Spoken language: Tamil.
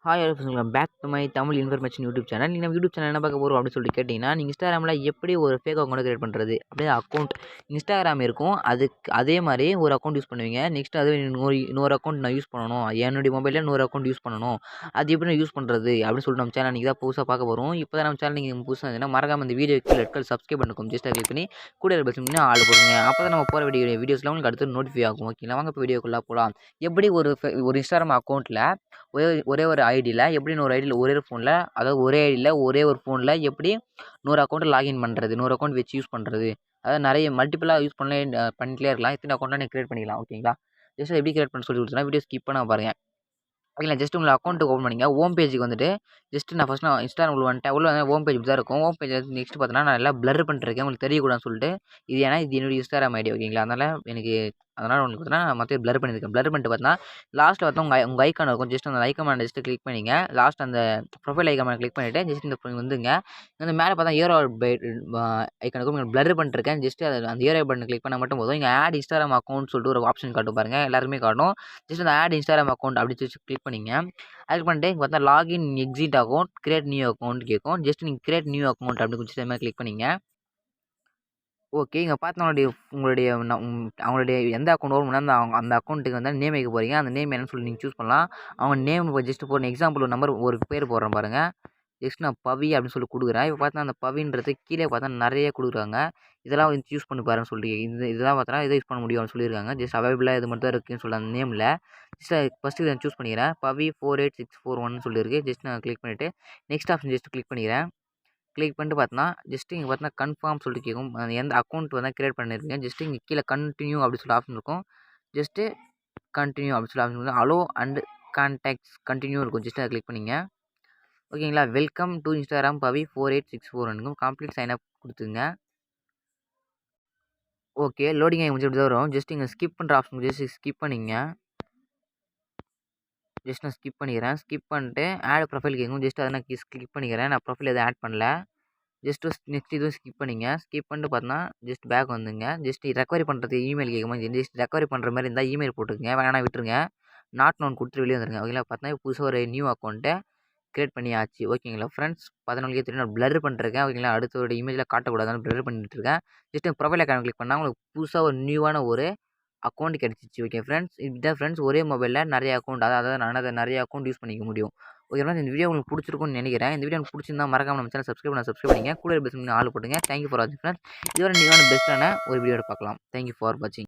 Hi welcome back to my Tamil information YouTube channel. நீங்கள் நம்ம யூடியூப் சேனல் என்ன பார்க்க போகிறோம் அப்படின்னு சொல்லிட்டு கேட்டிங்கன்னா, நீங்கள் இன்ஸ்டாகிராமில் எப்படி ஒரு ஃபேக் அக்கௌண்ட் கிரியேட் பண்ணுறது, அப்படியே அக்கௌண்ட் இன்ஸ்டாகிராம் இருக்கும், அதுக்கு அதே மாதிரி ஒரு அக்கௌண்ட் யூஸ் பண்ணுவீங்க. நெக்ஸ்ட் அது இன்னொரு அக்கௌண்ட் நான் யூஸ் பண்ணணும், என்னுடைய மொபைலில் இன்னொரு அக்கௌண்ட் யூஸ் பண்ணணும், அது எப்படி நான் யூஸ் பண்ணுறது அப்படின்னு சொல்லிட்டு நம்ம சேனல் நீங்கள் தான் புதுசாக பார்க்க போகிறோம். இப்போ தான் நம்ம சேனல் நீங்கள் புதுசாக இருந்தீங்கன்னா மறக்காம இந்த வீடியோக்கு ரெட் கலர் சப்ஸ்கிரைப் பண்ணிக்கோங்க. ஜஸ்ட் கிளிக் பண்ணி கூட பெல் பண்ணி ஆள் போடுங்க. அப்போ தான் நம்ம போகிற வீடியோஸ்லாம் உங்களுக்கு அடுத்து நோட்டிஃபை ஆகும். ஓகேங்களா, வாங்க இப்போ வீடியோக்குள்ளே போகலாம். எப்படி ஒரு இன்ஸ்டாகிராம் அக்கௌண்ட்டில் ஒரே ஒரு ஐடியில் எப்படி இன்னொரு ஐடியில் ஒரே ஒரு ஃபோனில், அதாவது ஒரே ஐடியில் ஒரே ஒரு ஃபோனில் எப்படி 100 அக்கௌண்ட்டை லாகின் பண்ணுறது, 100 அக்கௌண்ட் வச்சு யூஸ் பண்ணுறது, அதாவது நிறைய மல்டிபிளாக யூஸ் பண்ணிக்கிட்டே இருக்கலாம். இத்தனை அக்கௌண்ட்டாக நீங்கள் கிரியேட் பண்ணிக்கலாம். ஓகேங்களா, ஜஸ்ட் எப்படி கிரியேட் பண்ண சொல்லி கொடுத்தனா வீடியோ ஸ்கிப் பண்ண பாருங்கள். ஓகேங்களா, ஜஸ்ட் உங்களை அக்கௌண்ட்டு ஓப்பன் பண்ணிங்க. ஹோம் பேஜுக்கு வந்துட்டு ஜஸ்ட் நான் இன்ஸ்டாகிராம் உள்ள வந்துட்டேன். உள்ள வந்து ஹோம் பேஜ் தான் இருக்கும். ஹோம் பேஜ் நெக்ஸ்ட் பார்த்தீங்கன்னா நான் எல்லாம் பிளர் பண்ணிட்டுருக்கேன், உங்களுக்கு தெரியக்கூடாதுன்னு சொல்லிட்டு. இது ஏன்னா இது என்னுடைய இன்ஸ்டாகிராம் ஐடி. ஓகேங்களா, அதனால் உங்களுக்கு பார்த்தீங்கன்னா நான் மற்ற பிளர் பண்ணியிருக்கேன். பிளர் பண்ணிட்டு பார்த்தீங்கன்னா லாஸ்ட்டில் பார்த்தா உங்கள் ஐக்கான் இருக்கும். ஜஸ்ட் அந்த ஐக்கான் ஜஸ்ட் கிளிக் பண்ணிங்க. லாஸ்ட் அந்த ப்ரொஃபைல் ஐக்கான் கிளிக் பண்ணிவிட்டு ஜஸ்ட் இந்த வந்துங்க. இந்த மேலே பார்த்தா ஏரோ ஐக்கானுக்கும் பிளர் பண்ணிட்டுருக்கேன். ஜஸ்ட் அந்த ஏரோ பட்டன் கிளிக் பண்ணால் மட்டும் போதும். இங்கே ஆட் இன்ஸ்டாகிராம் அக்கௌண்ட் சொல்லிட்டு ஒரு ஆப்ஷன் காட்டும் பாருங்கள், எல்லாருமே காட்டும். ஜஸ்ட் அந்த ஆட் இன்ஸ்டாகிராம் அக்கௌண்ட் அப்படி ஜஸ்ட் கிளிக் பண்ணிங்க. அதுக்கு பண்ணிட்டு இங்கே பார்த்தா login exit account create new account கேட்கும். ஜஸ்ட் நீங்கள் கிரியேட் நியூ அக்கௌண்ட் அப்படி கொஞ்சம் மாதிரி கிளிக் பண்ணிங்க. ஓகே, இங்கே பார்த்து அவங்களுடைய எந்த அக்கௌண்ட் ஓப்பன் பண்ணால் அந்த அக்கௌண்ட்டுக்கு வந்து நேம் வைக்க போகிறீங்க. அந்த நேம் என்னன்னு சொல்லி நீங்கள் சூஸ் பண்ணலாம். அவங்க நேம் ஜஸ்ட் போடுற எக்ஸாம்பிள் ஒரு நம்பர் ஒரு பேர் போடுறேன் பாருங்கள். ஜஸ்ட் நான் பவி அப்படின்னு சொல்லி கொடுக்குறேன். இப்போ பார்த்தா அந்த பவின்றது கீழே பார்த்தா நிறைய கொடுக்குறாங்க. இதெல்லாம் வந்து யூஸ் பண்ணி பாருன்னு சொல்லி இதெல்லாம் பார்த்தா இதை யூஸ் பண்ண முடியும்னு சொல்லியிருக்காங்க. ஜஸ்ட் அவைலபிளாக இது மட்டும் தான் இருக்குன்னு சொல்லி அந்த நேமில் ஜஸ்ட் ஃபஸ்ட்டு இதை சூஸ் பண்ணிக்கிறேன். பவி 48641 சொல்லியிருக்கு. ஜஸ்ட் நான் கிளிக் பண்ணிவிட்டு நெக்ஸ்ட் ஆப்ஷன் ஜஸ்ட் கிளிக் பண்ணிக்கிறேன். கிளிக் பண்ணிட்டு பார்த்தோன்னா ஜஸ்ட் இங்கே பார்த்தீங்கன்னா கன்ஃபார்ம் சொல்லிட்டு கேட்கும். எந்த அக்கௌண்ட் வந்து கிரியேட் பண்ணியிருக்கீங்க. ஜஸ்ட் இங்கே கீழே கண்டினியூ அப்படி சொல்லி ஆப்ஷன் இருக்கும். ஜஸ்ட்டு கண்டினியூ அப்படி சொல்லி ஆப்ஷன் இருக்கும். அலோ அண்ட் கான்டாக்ட்ஸ் கண்டினியூ இருக்கும். ஜஸ்ட் அதை கிளிக் பண்ணிங்க. ஓகேங்களா, welcome to Instagram Pavi 48641 complete sign up கொடுத்துங்க. ஓகே, லோடிங் ஆகி முடிச்சு தான் வரும். ஜஸ்ட் இங்கே ஸ்கிப் பண்ணுற ஆப்ஷன் ஜஸ்ட் ஸ்கிப் பண்ணிங்க. ஜஸ்ட் நான் ஸ்கிப் பண்ணிக்கிறேன். ஸ்கிப் பண்ணிட்டு ஆட் ப்ரொஃபைல் கேட்கும். ஜஸ்ட் அதை நான் கிளிக் பண்ணிக்கிறேன். நான் ப்ரொஃபைல் எதுவும் ஆட் பண்ணல. ஜஸ்ட்டு நெக்ஸ்ட் இதுவும் ஸ்கிப் பண்ணிங்க. ஸ்கிப் பண்ணிட்டு பார்த்தோன்னா ஜஸ்ட் பேக் வந்துங்க. ஜஸ்ட் ரெக்கவரி பண்ணுறதுக்கு இமெயில் கேட்குமா, ஜஸ்ட் ரெக்கவரி பண்ணுற மாதிரி இருந்தால் இமெயில் போட்டுருங்க, வேணா விட்டுருங்க. நாட் நோன் கொடுத்துட்டு வெளியே வந்துருங்க. ஓகேங்களா, பார்த்தா புதுசாக ஒரு நியூ அக்கௌண்ட்டை கிரியேட் பண்ணியாச்சு. ஓகேங்களா ஃப்ரெண்ட்ஸ், 14 தெரியும் நான் பிளர் பண்ணிருக்கேன். ஓகேங்களா, அடுத்த இமேஜில் காட்டக்கூடாதுன்னு பிளர் பண்ணிட்டு இருக்கேன். ஜஸ்ட் ப்ரொஃபைல் அக்கௌண்ட் கிளிக் பண்ணால் உங்களுக்கு புதுசாக ஒரு நியூவான ஒரு அக்கௌண்ட் கிடச்சிச்சு. ஓகே ஃப்ரெண்ட்ஸ், இதுதான் ஃப்ரெண்ட்ஸ் ஒரே மொபைலில் நிறைய அக்கௌண்ட், அதாவது நிறைய அக்கௌண்ட் யூஸ் பண்ணிக்க முடியும். ஓகே ஃப்ரெண்ட்ஸ், இந்த வீடியோ உங்களுக்கு பிடிச்சிருக்கும்னு நினைக்கிறேன். இந்த வீடியோ உங்களுக்கு பிடிச்சிருந்தா மறக்காம நம்ம சேனல் சப்ஸ்கிரைப் பண்ணிங்க. கூட பெஸ்ட் ஆள் போட்டுங்க. தேங்க்யூ ஃபார் வாட்சிங் ஃப்ரெண்ட்ஸ். இதுவரை நீவான பெஸ்ட்டான ஒரு வீடியோட பார்க்கலாம். தேங்க்யூ ஃபார் வாட்சிங்.